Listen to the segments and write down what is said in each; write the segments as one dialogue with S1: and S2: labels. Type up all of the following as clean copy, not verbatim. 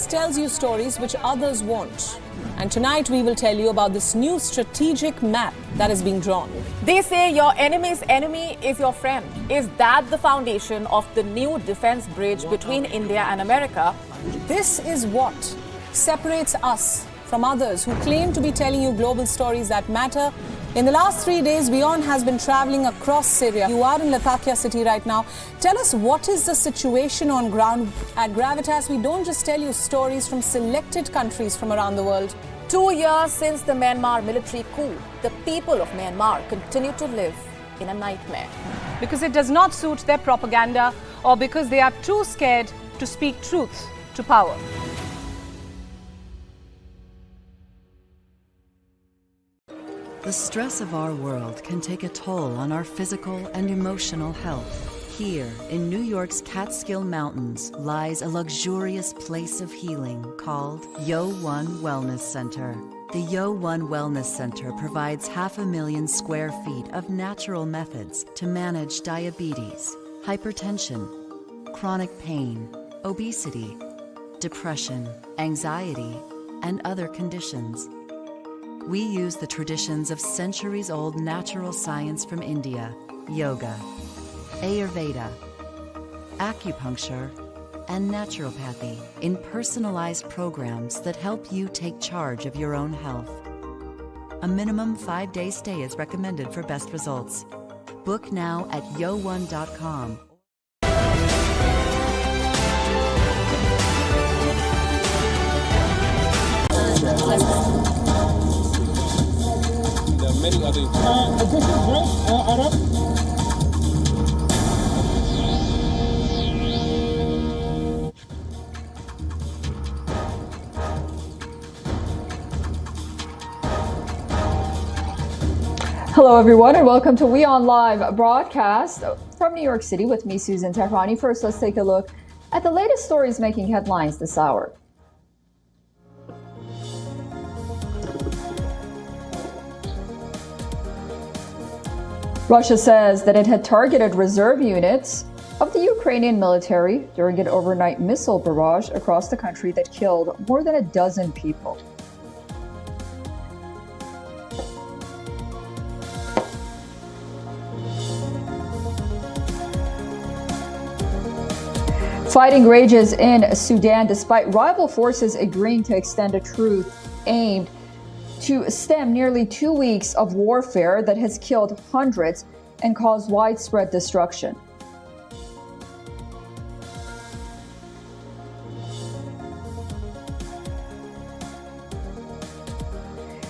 S1: just tells you stories which others won't. And tonight we will tell you about this new strategic map that is being drawn.
S2: They say your enemy's enemy is your friend. Is that the foundation of the new defense bridge between India and America?
S1: This is what separates us from others who claim to be telling you global stories that matter. In the last 3 days, WION has been traveling across Syria. You are in Latakia city right now. Tell us, what is the situation on ground? At Gravitas, we don't just tell you stories from selected countries from around the world.
S2: 2 years since the Myanmar military coup, the people of Myanmar continue to live in a nightmare.
S1: Because it does not suit their propaganda, or because they are too scared to speak truth to power.
S3: The stress of our world can take a toll on our physical and emotional health. Here, in New York's Catskill Mountains, lies a luxurious place of healing called WION Wellness Center. The WION Wellness Center provides 500,000 square feet of natural methods to manage diabetes, hypertension, chronic pain, obesity, depression, anxiety, and other conditions. We use the traditions of centuries-old natural science from India, yoga, Ayurveda, acupuncture, and naturopathy in personalized programs that help you take charge of your own health. A minimum 5-day stay is recommended for best results. Book now at yo1.com.
S4: Many other this is great, Arab.
S5: Hello everyone and welcome to WION Live Broadcast from New York City with me, Susan Tehrani. First, let's take a look at the latest stories making headlines this hour. Russia says that it had targeted reserve units of the Ukrainian military during an overnight missile barrage across the country that killed more than a dozen people. Fighting rages in Sudan despite rival forces agreeing to extend a truce aimed to stem nearly 2 weeks of warfare that has killed hundreds and caused widespread destruction.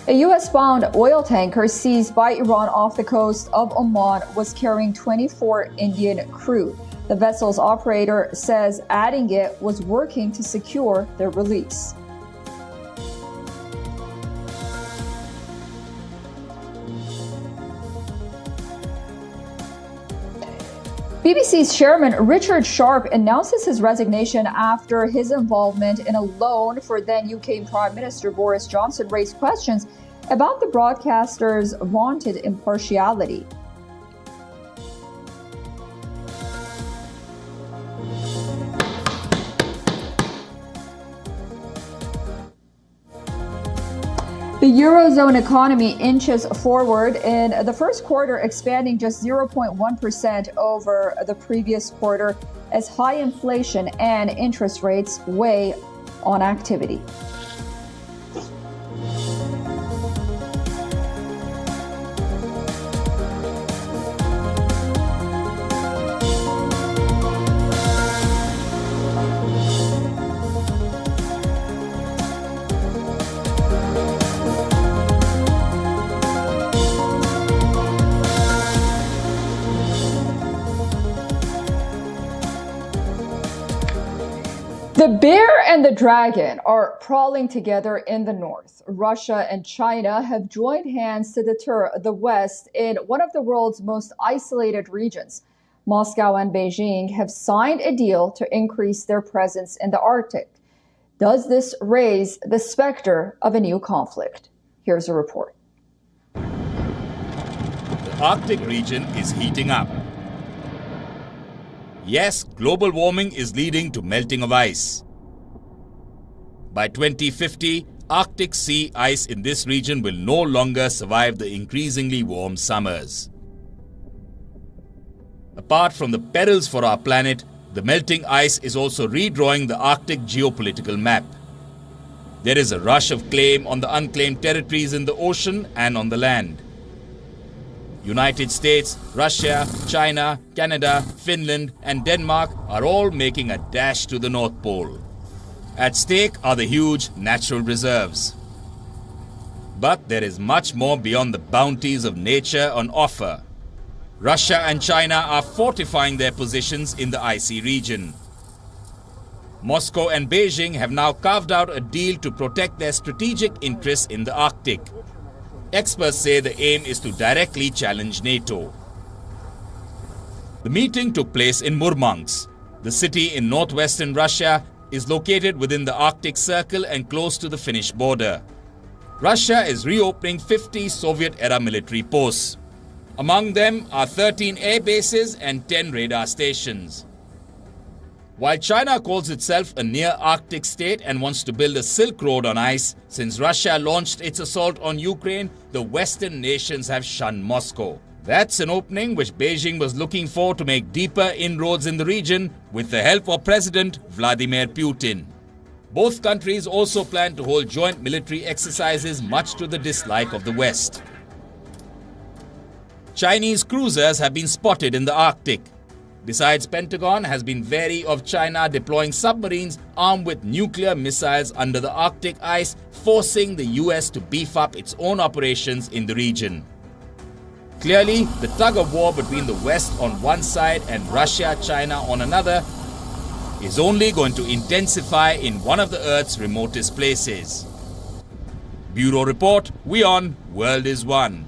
S5: A U.S.-bound oil tanker seized by Iran off the coast of Oman was carrying 24 Indian crew. The vessel's operator says adding it was working to secure their release. BBC's chairman Richard Sharp announces his resignation after his involvement in a loan for then UK Prime Minister Boris Johnson raised questions about the broadcaster's vaunted impartiality. The Eurozone economy inches forward in the first quarter, expanding just 0.1% over the previous quarter as high inflation and interest rates weigh on activity. The bear and the dragon are prowling together in the north. Russia and China have joined hands to deter the West in one of the world's most isolated regions. Moscow and Beijing have signed a deal to increase their presence in the Arctic. Does this raise the specter of a new conflict? Here's a report.
S6: The Arctic region is heating up. Yes, global warming is leading to melting of ice. By 2050, Arctic sea ice in this region will no longer survive the increasingly warm summers. Apart from the perils for our planet, the melting ice is also redrawing the Arctic geopolitical map. There is a rush of claim on the unclaimed territories in the ocean and on the land. United States, Russia, China, Canada, Finland and Denmark are all making a dash to the North Pole. At stake are the huge natural reserves. But there is much more beyond the bounties of nature on offer. Russia and China are fortifying their positions in the icy region. Moscow and Beijing have now carved out a deal to protect their strategic interests in the Arctic. Experts say the aim is to directly challenge NATO. The meeting took place in Murmansk. The city in northwestern Russia is located within the Arctic Circle and close to the Finnish border. Russia is reopening 50 Soviet-era military posts. Among them are 13 air bases and 10 radar stations. While China calls itself a near-Arctic state and wants to build a Silk Road on ice, since Russia launched its assault on Ukraine, the Western nations have shunned Moscow. That's an opening which Beijing was looking for to make deeper inroads in the region with the help of President Vladimir Putin. Both countries also plan to hold joint military exercises, much to the dislike of the West. Chinese cruisers have been spotted in the Arctic. Besides, Pentagon has been wary of China deploying submarines armed with nuclear missiles under the Arctic ice, forcing the US to beef up its own operations in the region. Clearly, the tug-of-war between the West on one side and Russia, China on another is only going to intensify in one of the Earth's remotest places. Bureau Report, WION World is One.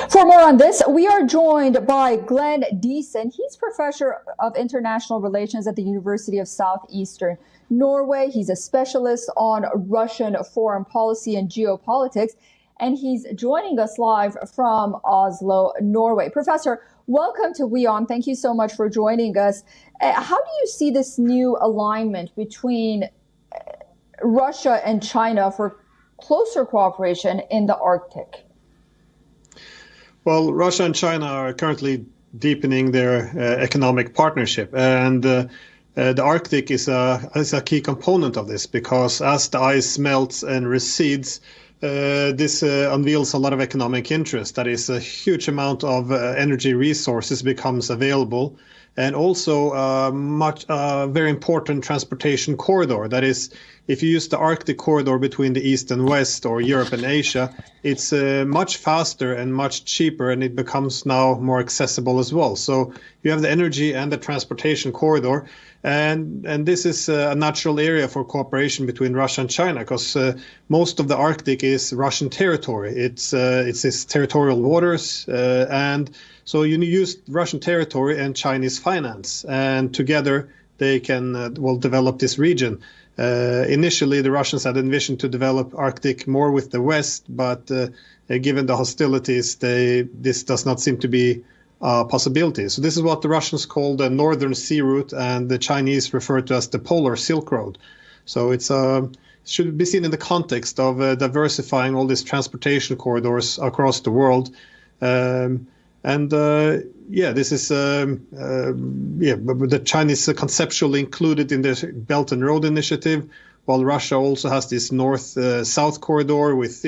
S5: For more on this, we are joined by Glenn Deason. He's Professor of International Relations at the University of Southeastern Norway. He's a specialist on Russian foreign policy and geopolitics, and he's joining us live from Oslo, Norway. Professor, welcome to WION. Thank you so much for joining us. How do you see this new alignment between Russia and China for closer cooperation in the Arctic?
S7: Well, Russia and China are currently deepening their economic partnership, and the Arctic is a key component of this, because as the ice melts and recedes, this unveils a lot of economic interest. That is, a huge amount of energy resources becomes available, and also a very important transportation corridor. That is, if you use the Arctic corridor between the East and West, or Europe and Asia, it's much faster and much cheaper, and it becomes now more accessible as well. So you have the energy and the transportation corridor, and this is a natural area for cooperation between Russia and China, because most of the Arctic is Russian territory. It's its territorial waters, and so you use Russian territory and Chinese finance, and together they can develop this region. Initially, the Russians had envisioned to develop Arctic more with the West, but given the hostilities, this does not seem to be a possibility. So this is what the Russians call the Northern Sea Route, and the Chinese refer to as the Polar Silk Road. So it should be seen in the context of diversifying all these transportation corridors across the world. This is the Chinese conceptually included in the Belt and Road Initiative, while Russia also has this north-south corridor with,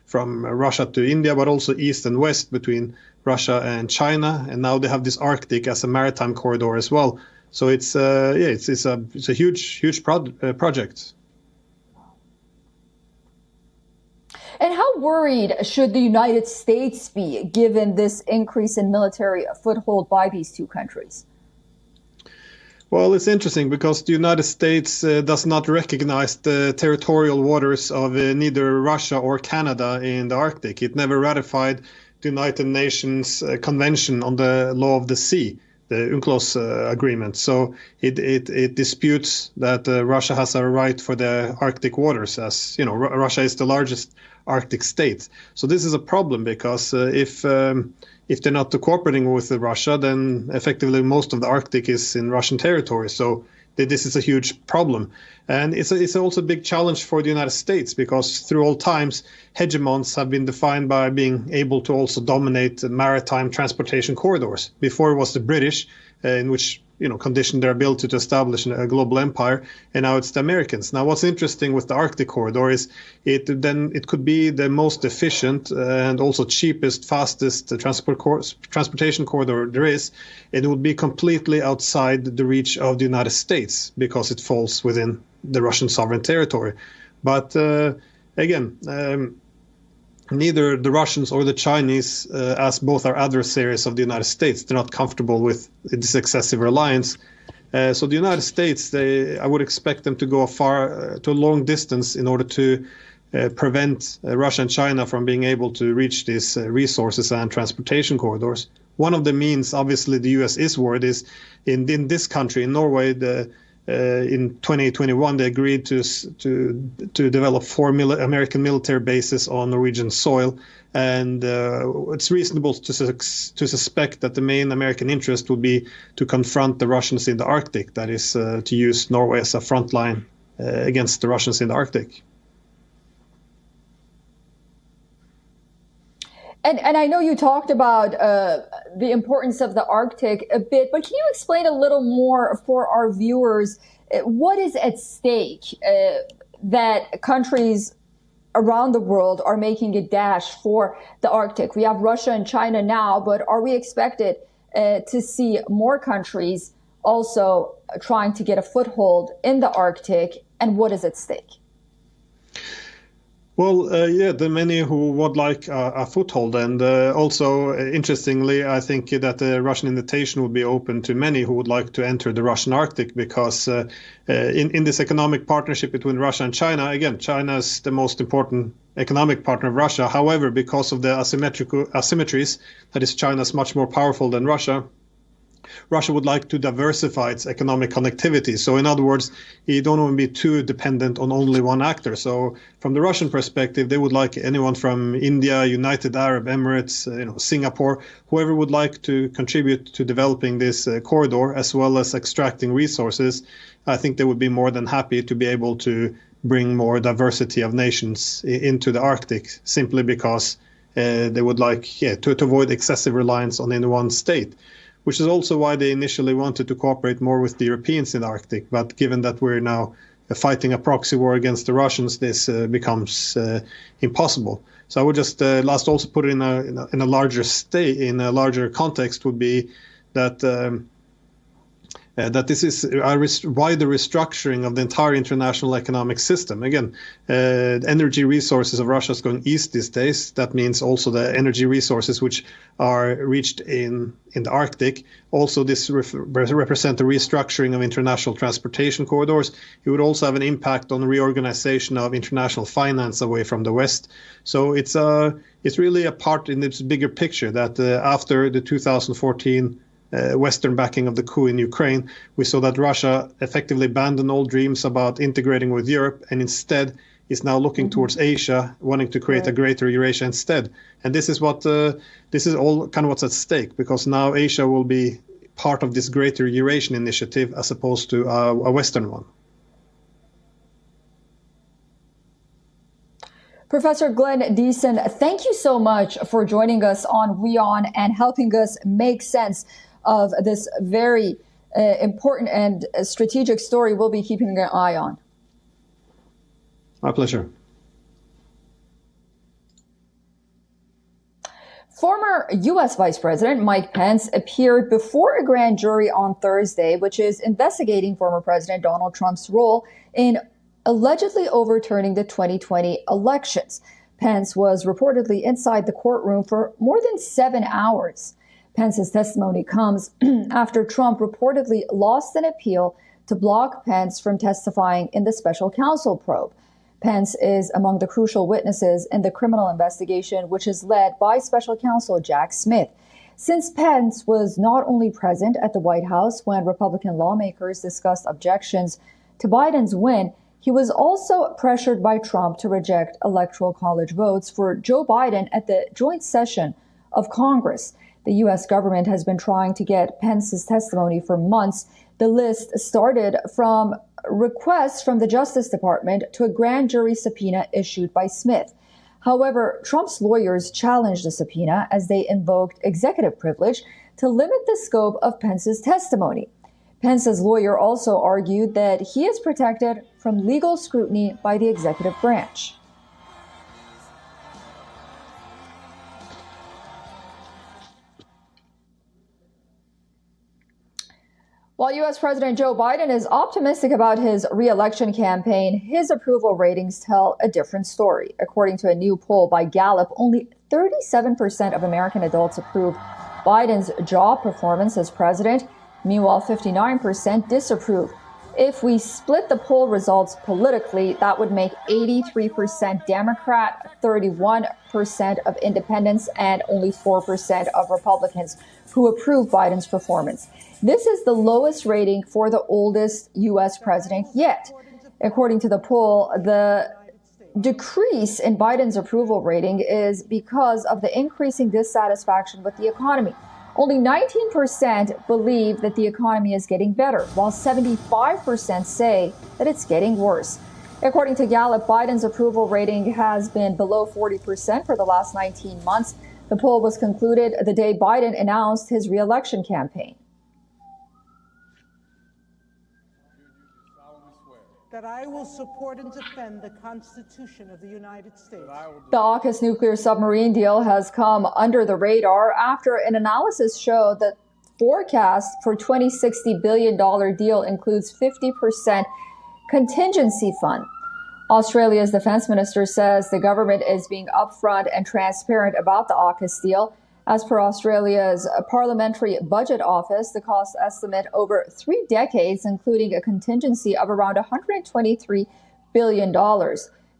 S7: from Russia to India, but also east and west between Russia and China, and now they have this Arctic as a maritime corridor as well. So it's a huge project.
S5: And how worried should the United States be given this increase in military foothold by these two countries?
S7: Well, it's interesting because the United States does not recognize the territorial waters of neither Russia or Canada in the Arctic. It never ratified the United Nations Convention on the Law of the Sea, the UNCLOS agreement. So it disputes that Russia has a right for the Arctic waters, as Russia is the largest Arctic state. So this is a problem because if they're not cooperating with Russia, then effectively most of the Arctic is in Russian territory. So that this is a huge problem. And it's also a big challenge for the United States, because through all times, hegemons have been defined by being able to also dominate maritime transportation corridors. Before it was the British, in which conditioned their ability to establish a global empire, and now it's the Americans. Now, what's interesting with the Arctic corridor is it could be the most efficient and also cheapest, fastest transportation corridor there is. It would be completely outside the reach of the United States because it falls within the Russian sovereign territory. But again, neither the Russians or the Chinese, as both are adversaries of the United States, they're not comfortable with this excessive reliance. So the United States, I would expect them to go to a long distance in order to prevent Russia and China from being able to reach these resources and transportation corridors. One of the means, obviously, the U.S. is worried is in this country, in Norway, in 2021, they agreed to develop 4 American military bases on Norwegian soil, and it's reasonable to suspect that the main American interest would be to confront the Russians in the Arctic. That is, to use Norway as a front line against the Russians in the Arctic.
S5: And I know you talked about the importance of the Arctic a bit, but can you explain a little more for our viewers what is at stake that countries around the world are making a dash for the Arctic? We have Russia and China now, but are we expected to see more countries also trying to get a foothold in the Arctic, and what is at stake?
S7: Well, there are many who would like a foothold, and also, interestingly, I think that the Russian invitation would be open to many who would like to enter the Russian Arctic, because in this economic partnership between Russia and China, again, China is the most important economic partner of Russia. However, because of the asymmetries, that is, China is much more powerful than Russia. Russia would like to diversify its economic connectivity. So in other words, you don't want to be too dependent on only one actor. So from the Russian perspective, they would like anyone from India, United Arab Emirates, Singapore, whoever would like to contribute to developing this corridor as well as extracting resources. I think they would be more than happy to be able to bring more diversity of nations into the Arctic, simply because they would like to avoid excessive reliance on any one state, which is also why they initially wanted to cooperate more with the Europeans in the Arctic. But given that we're now fighting a proxy war against the Russians, this becomes impossible. So I would just also put it in a larger context, would be that that this is a wider restructuring of the entire international economic system. Again, energy resources of Russia is going east these days. That means also the energy resources which are reached in the Arctic. Also, this represent the restructuring of international transportation corridors. It would also have an impact on the reorganization of international finance away from the West. So it's really a part in this bigger picture that after the 2014 Western backing of the coup in Ukraine, we saw that Russia effectively abandoned all dreams about integrating with Europe, and instead is now looking towards Asia, wanting to create a greater Eurasia instead. And this is all kind of what's at stake, because now Asia will be part of this greater Eurasian initiative as opposed to a Western one.
S5: Professor Glenn Deason, thank you so much for joining us on WION and helping us make sense of this very important and strategic story we'll be keeping an eye on.
S7: My pleasure.
S5: Former U.S. Vice President Mike Pence appeared before a grand jury on Thursday, which is investigating former President Donald Trump's role in allegedly overturning the 2020 elections. Pence was reportedly inside the courtroom for more than 7 hours. Pence's testimony comes after Trump reportedly lost an appeal to block Pence from testifying in the special counsel probe. Pence is among the crucial witnesses in the criminal investigation, which is led by special counsel Jack Smith. Since Pence was not only present at the White House when Republican lawmakers discussed objections to Biden's win, he was also pressured by Trump to reject Electoral College votes for Joe Biden at the joint session of Congress. The U.S. government has been trying to get Pence's testimony for months The list started from requests from the Justice Department to a grand jury subpoena issued by Smith. However, Trump's lawyers challenged the subpoena as they invoked executive privilege to limit the scope of Pence's testimony. Pence's lawyer also argued that he is protected from legal scrutiny by the executive branch. While U.S. President Joe Biden is optimistic about his re-election campaign, his approval ratings tell a different story. According to a new poll by Gallup, only 37% of American adults approve Biden's job performance as president. Meanwhile, 59% disapprove. If we split the poll results politically, that would make 83% Democrat, 31% of independents, and only 4% of Republicans who approve Biden's performance. This is the lowest rating for the oldest U.S. president yet. According to the poll, the decrease in Biden's approval rating is because of the increasing dissatisfaction with the economy. Only 19% believe that the economy is getting better, while 75% say that it's getting worse. According to Gallup, Biden's approval rating has been below 40% for the last 19 months. The poll was concluded the day Biden announced his re-election campaign.
S8: That I will support and defend the Constitution of the United States.
S5: The AUKUS nuclear submarine deal has come under the radar after an analysis showed that forecast for $20-60 billion deal includes 50% contingency fund. Australia's defense minister says the government is being upfront and transparent about the AUKUS deal. As per Australia's Parliamentary Budget Office, the cost estimate over 3 decades, including a contingency of around $123 billion.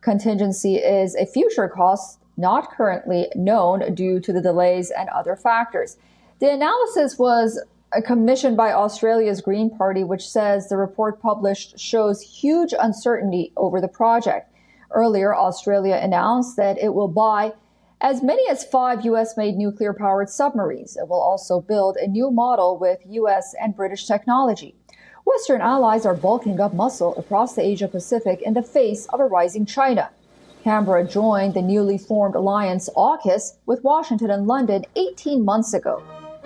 S5: Contingency is a future cost not currently known due to the delays and other factors. The analysis was commissioned by Australia's Green Party, which says the report published shows huge uncertainty over the project. Earlier, Australia announced that it will buy as many as 5 U.S.-made nuclear-powered submarines. It will also build a new model with U.S. and British technology. Western allies are bulking up muscle across the Asia-Pacific in the face of a rising China. Canberra joined the newly formed alliance AUKUS with Washington and London 18 months ago.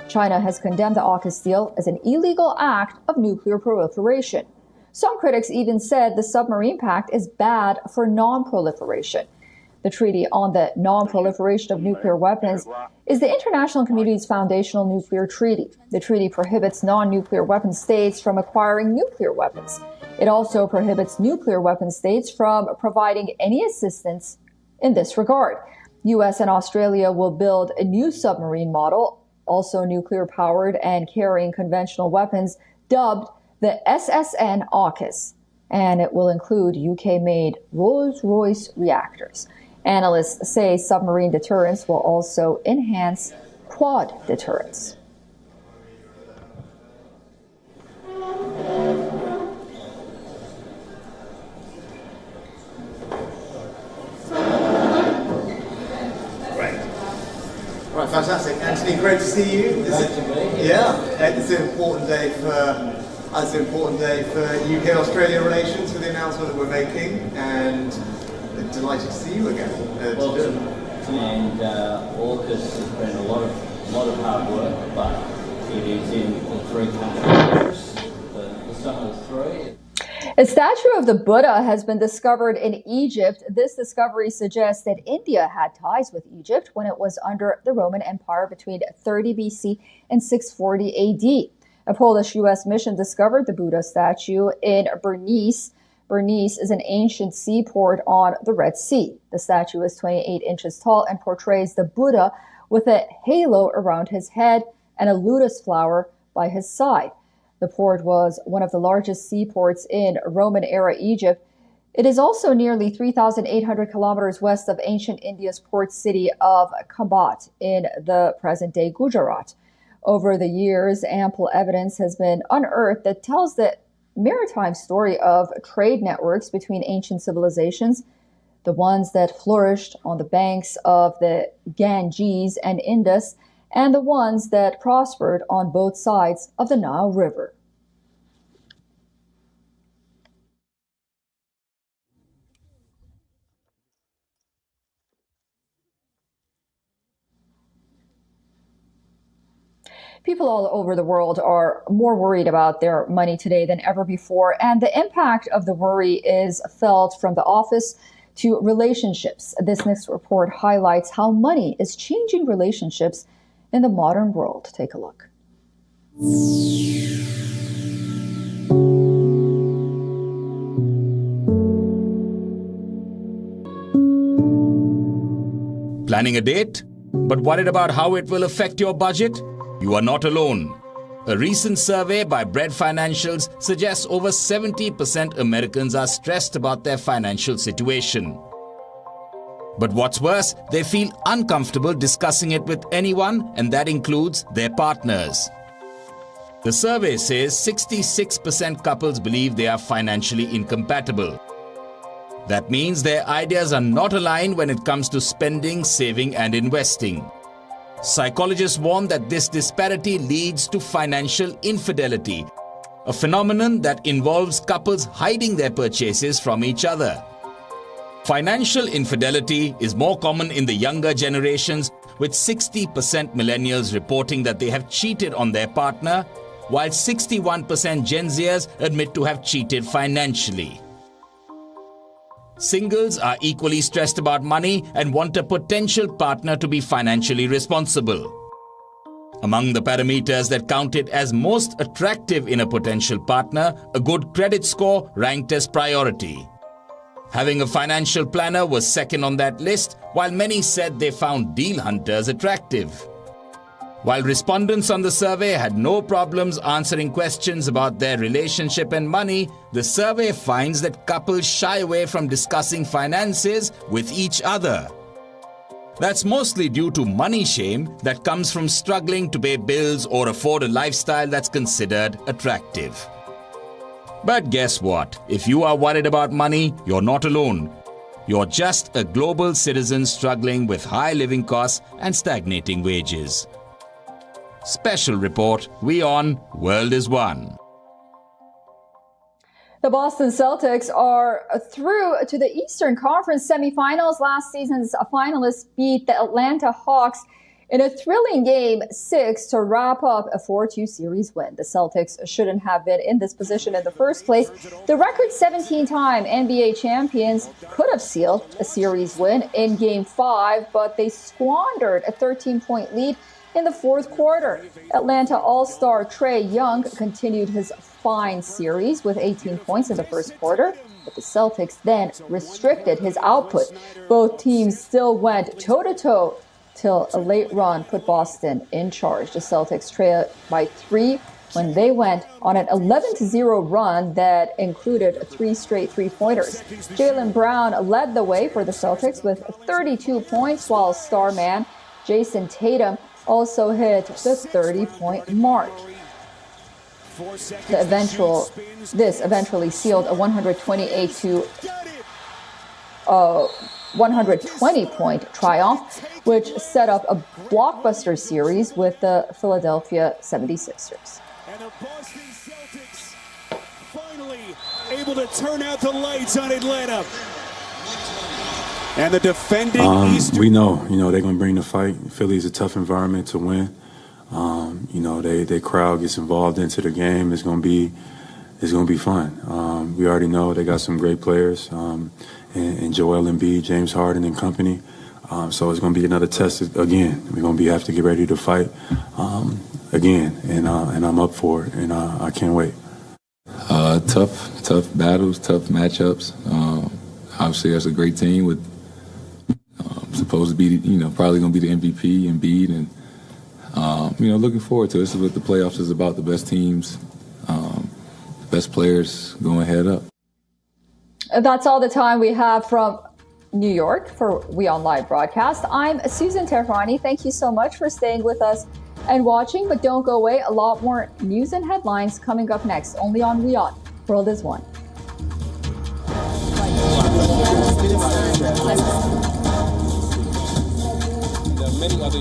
S5: China has condemned the AUKUS deal as an illegal act of nuclear proliferation. Some critics even said the submarine pact is bad for non-proliferation. The Treaty on the Non-Proliferation of Nuclear Weapons is the international community's foundational nuclear treaty. The treaty prohibits non-nuclear weapon states from acquiring nuclear weapons. It also prohibits nuclear weapon states from providing any assistance in this regard. U.S. and Australia will build a new submarine model, also nuclear-powered and carrying conventional weapons, dubbed the SSN AUKUS, and it will include UK-made Rolls-Royce reactors. Analysts say submarine deterrence will also enhance quad deterrence.
S9: Right, fantastic. Anthony, great to see you. It's an important day for UK-Australia relations with the announcement that we're making, and delighted to see you again.
S10: Welcome. And AUKUS has been a lot of hard work, but it is in the 3 countries, the sum of the 3.
S5: A statue of the Buddha has been discovered in Egypt. This discovery suggests that India had ties with Egypt when it was under the Roman Empire between 30 BC and 640 AD. A Polish-U.S. mission discovered the Buddha statue in Bernice. Bernice is an ancient seaport on the Red Sea. The statue is 28 inches tall and portrays the Buddha with a halo around his head and a lotus flower by his side. The port was one of the largest seaports in Roman-era Egypt. It is also nearly 3,800 kilometers west of ancient India's port city of Kambat in the present-day Gujarat. Over the years, ample evidence has been unearthed that tells the maritime story of trade networks between ancient civilizations, the ones that flourished on the banks of the Ganges and Indus, and the ones that prospered on both sides of the Nile River. People all over the world are more worried about their money today than ever before, and the impact of the worry is felt from the office to relationships. This next report highlights how money is changing relationships in the modern world. Take a look.
S6: Planning a date, but worried about how it will affect your budget? You are not alone. A recent survey by Bread Financials suggests over 70% Americans are stressed about their financial situation. But what's worse, they feel uncomfortable discussing it with anyone, and that includes their partners. The survey says 66% couples believe they are financially incompatible. That means their ideas are not aligned when it comes to spending, saving, and investing. Psychologists warn that this disparity leads to financial infidelity, a phenomenon that involves couples hiding their purchases from each other. Financial infidelity is more common in the younger generations, with 60% millennials reporting that they have cheated on their partner, while 61% Gen Zers admit to have cheated financially. Singles are equally stressed about money and want a potential partner to be financially responsible. Among the parameters that counted as most attractive in a potential partner, a good credit score ranked as priority. Having a financial planner was second on that list, while many said they found deal hunters attractive. While respondents on the survey had no problems answering questions about their relationship and money, the survey finds that couples shy away from discussing finances with each other. That's mostly due to money shame that comes from struggling to pay bills or afford a lifestyle that's considered attractive. But guess what? If you are worried about money, you're not alone. You're just a global citizen struggling with high living costs and stagnating wages. Special report, WION World is One.
S5: The Boston Celtics are through to the Eastern Conference semifinals. Last season's finalists beat the Atlanta Hawks in a thrilling Game 6 to wrap up a 4-2 series win. The Celtics shouldn't have been in this position in the first place. The record 17-time NBA champions could have sealed a series win in Game 5, but they squandered a 13-point lead in the fourth quarter. Atlanta All-Star Trae Young continued his fine series with 18 points in the first quarter, but the Celtics then restricted his output. Both teams still went toe-to-toe till a late run put Boston in charge. The Celtics trailed by 3 when they went on an 11-0 run that included 3 straight three-pointers. Jaylen Brown led the way for the Celtics with 32 points, while star man Jason Tatum also hit the 30-point mark. This eventually sealed a 120-point triumph, which set up a blockbuster series with the Philadelphia 76ers.
S11: And the Boston Celtics finally able to turn out the lights on Atlanta. And the defending
S12: we know, they're going to bring the fight. Philly's a tough environment to win. Their crowd gets involved into the game. It's going to be fun. We already know they got some great players, and Joel Embiid, James Harden, and company. So it's going to be another test again. We're going to have to get ready to fight again, and I'm up for it, and I can't wait.
S13: Tough battles, tough matchups. Obviously, that's a great team with. Supposed to be, probably going to be the MVP, Embiid, and, looking forward to it. This is what the playoffs is about, the best teams, the best players going head up.
S5: That's all the time we have from New York for WION Live Broadcast. I'm Susan Tehrani. Thank you so much for staying with us and watching, but don't go away. A lot more news and headlines coming up next, only on WION World is One.
S4: Many other